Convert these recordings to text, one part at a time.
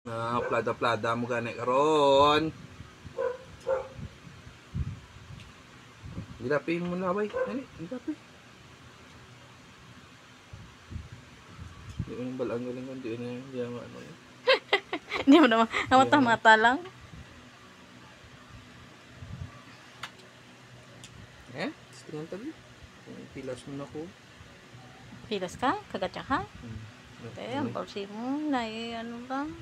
Na plada-plada mo gani karon. Gilapin mo na bay. Ani, gilapin. Di mo balang galing kan di na yung ano. Hindi mo naman, mata-mata lang. Tingnan tabi. Pilas mo na ko. Pilas ka? Kagatya ka? Ang palsi mo, ano lang.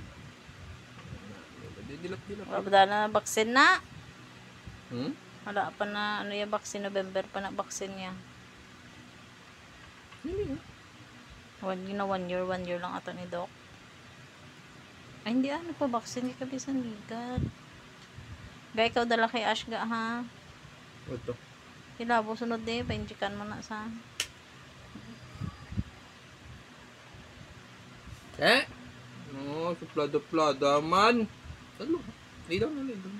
Dilap-dilap. Wala na baksin na. Hmm? Wala pa na, ano yung baksin, November pa na baksin niya. Hindi nga. 1 year lang ato ni Doc. Ay, hindi nagpa-baksin ka bisan ligat. Gaya ikaw dala kay Ash ga ha. Ito. Ilabo sunod din, painjikan mo na sa. No, so plada-plada man. Talo. Lidaw na. Lidaw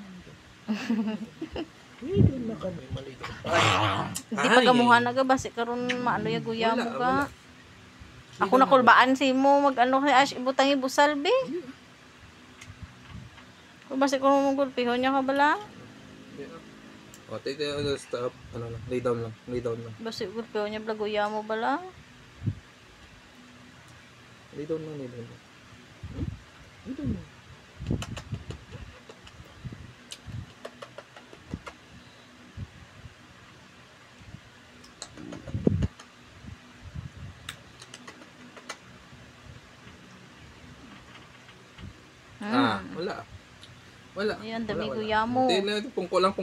na kami, malidaw. Hindi pa gamuhan na ga, basi karon maano ya guya mo ka. Ako na kulbaan si mo, mag-ano kay Ash, ibutang ibusal, be. Kung basi ko mong gulpihon niya ka bala. O, take stop. Ano lang, lay down lang. Basi gulpihon niya, blaguya mo bala. Lay down lang. Lay down lang. Wala. Ayan, dami guya mo. Pungko lang.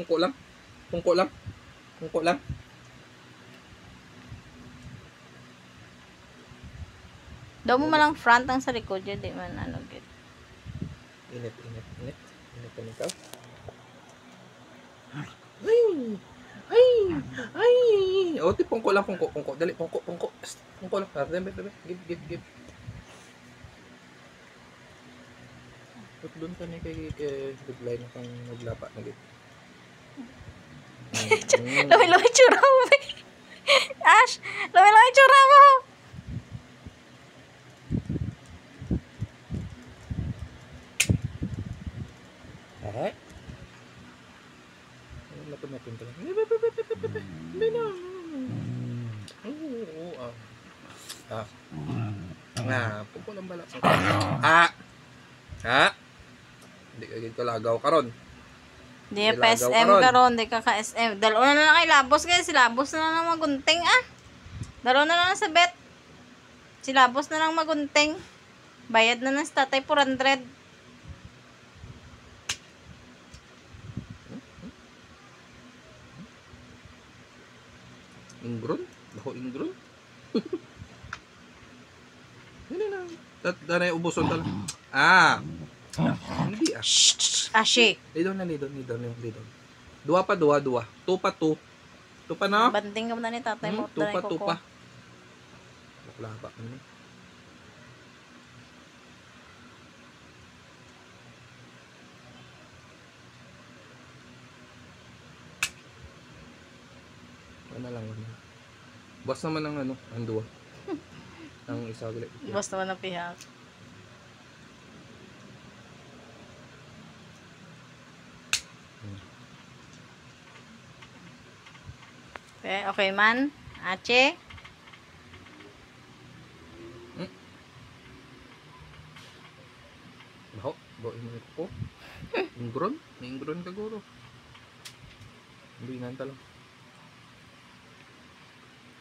Daw mo malang front ang sa likod yun, di man ano git. Init ka nito. Ay. O, pungko lang. Dali, pungko. Pungko lang. Give. Doon ka na kay bigla na kang naglapa na git. Lami tsura mo, be. Ash, lami tsura mo. Alright. Lapin ka lang. Hindi na. Pungko lang bala. Hindi ka gito lagaw karon. Di pa SM karon, di ka SM. Dalo na lang kay Labos guys, si Labos na lang magunting Dalo na lang sa bet. Si Labos na lang magunting. Bayad na sa tatay 400. Ingron? Baho ingron? Hindi na. Danay ubuson talaga. Hindi Ashi. Lidon. Dua pa. Tupa. Tupa na. Banting ka mo na ni tatay mo. Tupa. Wala pa. Ano lang. Bas naman ang ang dua. Ang isa ulit. Bas naman ang pihak. Okay man. Ache. Baho mo ko. Ingron ka guro. Hindi nanta lang.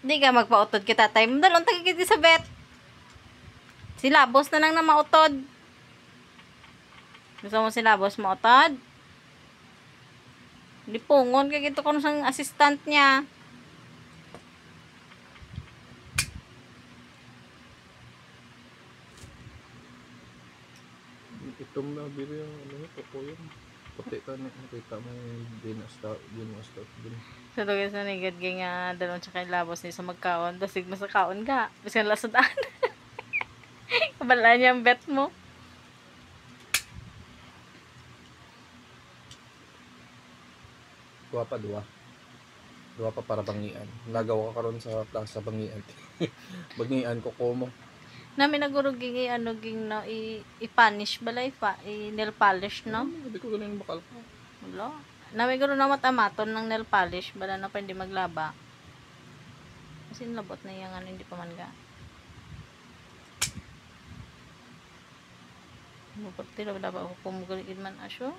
Hindi ka magpautod kita tatay mo. Dalon tagigit sa bet. Si Labos na lang na mautod. Gusto mo si Labos mautod? Hindi pungon kaya gito ko ng assistant niya. Itong nabili yung po yun. Puti ka na nakita mo yung binasta. Sa tugis na nigad nga dalon sa kay Labos ni sa magkaon. Dasig mo sa kaon ka. Bisan lasodaan. Kabala niya ang bet mo. Dua pa para bangian. Nagawa ka karon sa plaza bangian. Bangian ko mo. Nami naguruging ano ging no i-punish balay nail polish no. Hindi ko ganun bakal. Wala. Nami guro na matamaton ng nail polish bala na pa hindi maglaba. Kasi labot na yang ano hindi pa man ga. Mupati lang dapat ako pumuguligid man asyo.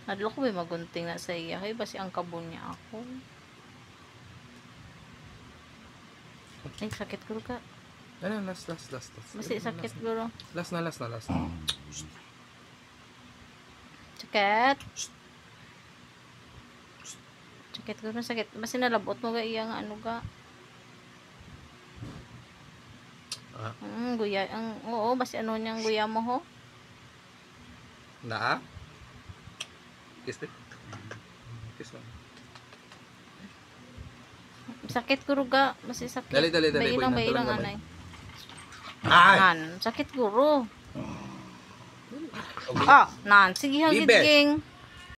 Nadlo ko ba magunting na sa iya kay basi ang kabon niya ako. Ay sakit ko ka. Ano, last. Basi sakit guro. Last na. Sakit. Sakit ko na sakit. Basta nalabot mo ga iya nga ano ga. Guya. Oo, basta ano niyang guya mo ho. Na? Kiss it. Kiss mo. Sakit ko ga. Basta sakit. Dali. Bailang anay. Ay! Sakit guro. Ah, nan. Sige Libe. hagiging.